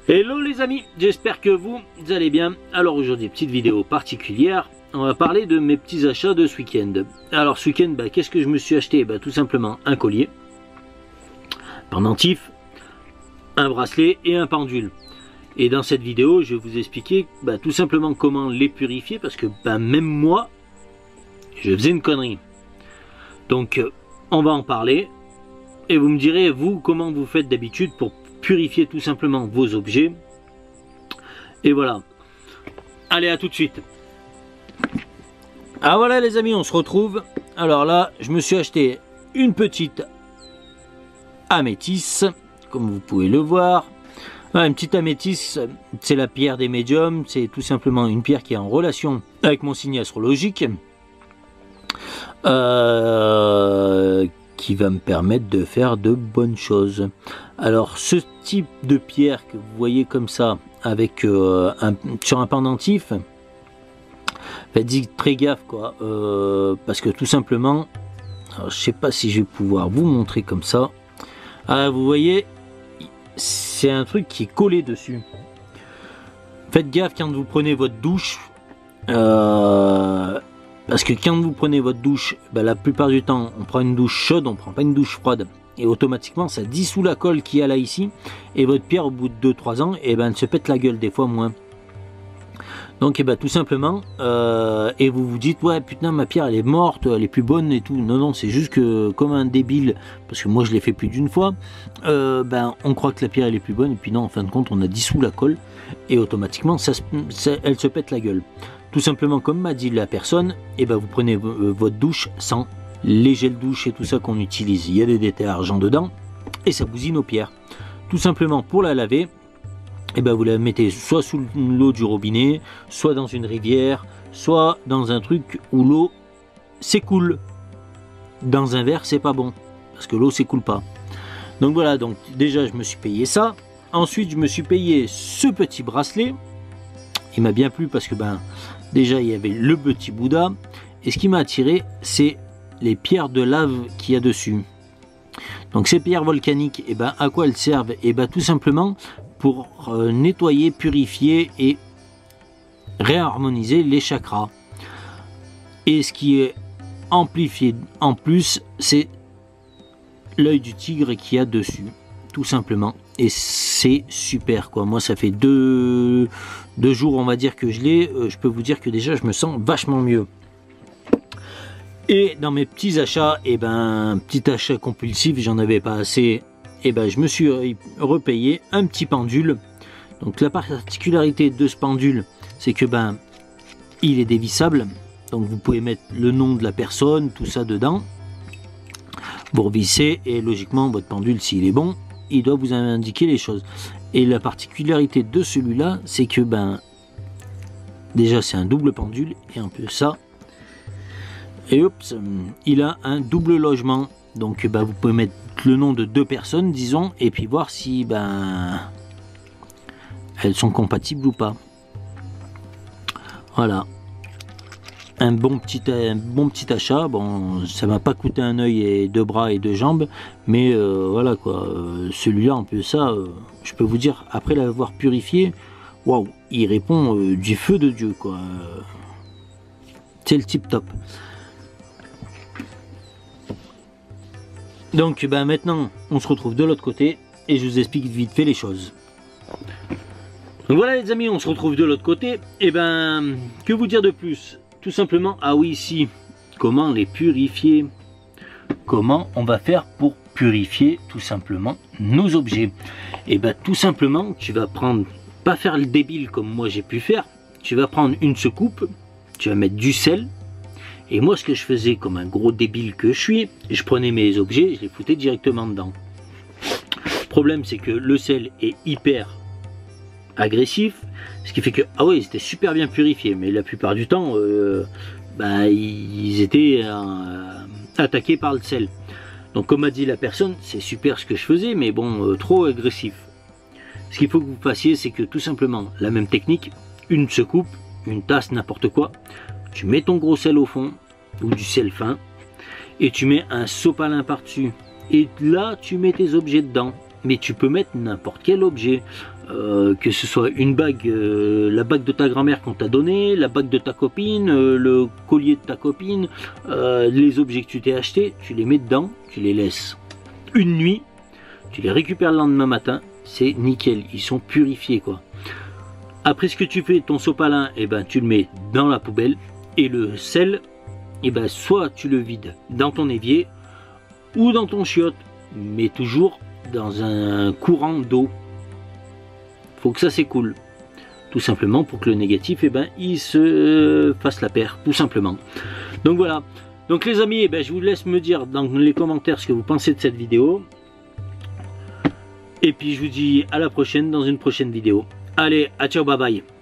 Hello les amis, j'espère que vous allez bien. Alors aujourd'hui, petite vidéo particulière, on va parler de mes petits achats de ce week-end. Alors ce week-end, qu'est-ce que je me suis acheté? Tout simplement un collier, pendentif, un bracelet et un pendule. Et dans cette vidéo, je vais vous expliquer tout simplement comment les purifier, parce que même moi, je faisais une connerie. Donc on va en parler, et vous me direz, vous, comment vous faites d'habitude pour purifier tout simplement vos objets. Et voilà. Allez, à tout de suite. Ah voilà les amis, on se retrouve. Alors là, je me suis acheté une petite améthyste, comme vous pouvez le voir. Une petite améthyste, c'est la pierre des médiums. C'est tout simplement une pierre qui est en relation avec mon signe astrologique. Qui va me permettre de faire de bonnes choses. Alors ce type de pierre que vous voyez comme ça avec sur un pendentif, faites très gaffe quoi, parce que tout simplement, alors, je sais pas si je vais pouvoir vous montrer comme ça. Vous voyez, c'est un truc qui est collé dessus. Faites gaffe quand vous prenez votre douche. Parce que quand vous prenez votre douche, la plupart du temps, on prend une douche chaude, on prend pas une douche froide. Et automatiquement, ça dissout la colle qu'il y a là ici. Et votre pierre, au bout de 2-3 ans, elle se pète la gueule, des fois moins. Donc, tout simplement, et vous vous dites, ouais, putain, ma pierre, elle est morte, elle est plus bonne et tout. Non, non, c'est juste que, comme un débile, parce que moi, je l'ai fait plus d'une fois, on croit que la pierre, elle est plus bonne. Et puis non, en fin de compte, on a dissous la colle. Et automatiquement, elle se pète la gueule. Tout simplement, comme m'a dit la personne, vous prenez votre douche sans les gels douche et tout ça qu'on utilise. Il y a des détergents dedans et ça bousille aux pierres. Tout simplement, pour la laver, vous la mettez soit sous l'eau du robinet, soit dans une rivière, soit dans un truc où l'eau s'écoule. Dans un verre, c'est pas bon parce que l'eau s'écoule pas. Donc voilà, donc déjà je me suis payé ça. Ensuite, je me suis payé ce petit bracelet. Il m'a bien plu parce que déjà il y avait le petit Bouddha, et ce qui m'a attiré, c'est les pierres de lave qu'il y a dessus. Donc ces pierres volcaniques, à quoi elles servent? Tout simplement pour nettoyer, purifier et réharmoniser les chakras. Et ce qui est amplifié en plus, c'est l'œil du tigre qu'il y a dessus, tout simplement. Et c'est super quoi. Moi ça fait deux jours on va dire que je l'ai. Je peux vous dire que déjà je me sens vachement mieux. Et dans mes petits achats, petit achat compulsif, j'en avais pas assez. Je me suis repayé un petit pendule. Donc la particularité de ce pendule, c'est que il est dévissable. Donc vous pouvez mettre le nom de la personne, tout ça dedans. Vous revissez et logiquement votre pendule, s'il est bon, il doit vous indiquer les choses. Et la particularité de celui-là, c'est que déjà c'est un double pendule et un peu ça. Et il a un double logement. Donc vous pouvez mettre le nom de 2 personnes, disons, et puis voir si elles sont compatibles ou pas. Voilà. Un bon petit achat. Bon, ça m'a pas coûté un œil et 2 bras et 2 jambes, mais voilà quoi. Celui-là, un peu ça, je peux vous dire, après l'avoir purifié, waouh, il répond du feu de Dieu quoi. C'est le tip top. Donc maintenant, on se retrouve de l'autre côté et je vous explique vite fait les choses. Donc voilà les amis, on se retrouve de l'autre côté. Que vous dire de plus? Tout simplement, ici, comment les purifier? Comment on va faire pour purifier tout simplement nos objets? Tout simplement, tu vas prendre, pas faire le débile comme moi j'ai pu faire, tu vas prendre une secoupe, tu vas mettre du sel, et moi ce que je faisais comme un gros débile que je suis, je prenais mes objets, je les foutais directement dedans. Le problème c'est que le sel est hyper agressif, ce qui fait que ils étaient super bien purifiés, mais la plupart du temps ils étaient attaqués par le sel. Donc comme a dit la personne, c'est super ce que je faisais, mais bon, trop agressif. Ce qu'il faut que vous fassiez, c'est que tout simplement la même technique, une secoupe, une tasse, n'importe quoi, tu mets ton gros sel au fond ou du sel fin et tu mets un sopalin par dessus, et là tu mets tes objets dedans. mais tu peux mettre n'importe quel objet. que ce soit une bague, la bague de ta grand-mère qu'on t'a donnée, la bague de ta copine, le collier de ta copine, les objets que tu t'es achetés, tu les mets dedans, tu les laisses une nuit, tu les récupères le lendemain matin, c'est nickel, ils sont purifiés quoi. Après ce que tu fais, ton sopalin, eh ben, tu le mets dans la poubelle, et le sel, eh ben, soit tu le vides dans ton évier ou dans ton chiotte, mais toujours dans un courant d'eau. Faut que ça s'écoule, tout simplement pour que le négatif, eh ben, il se fasse la paire, tout simplement. Donc voilà. Donc les amis, eh ben, je vous laisse me dire dans les commentaires ce que vous pensez de cette vidéo. Et puis je vous dis à la prochaine dans une prochaine vidéo. Allez, à ciao, bye bye.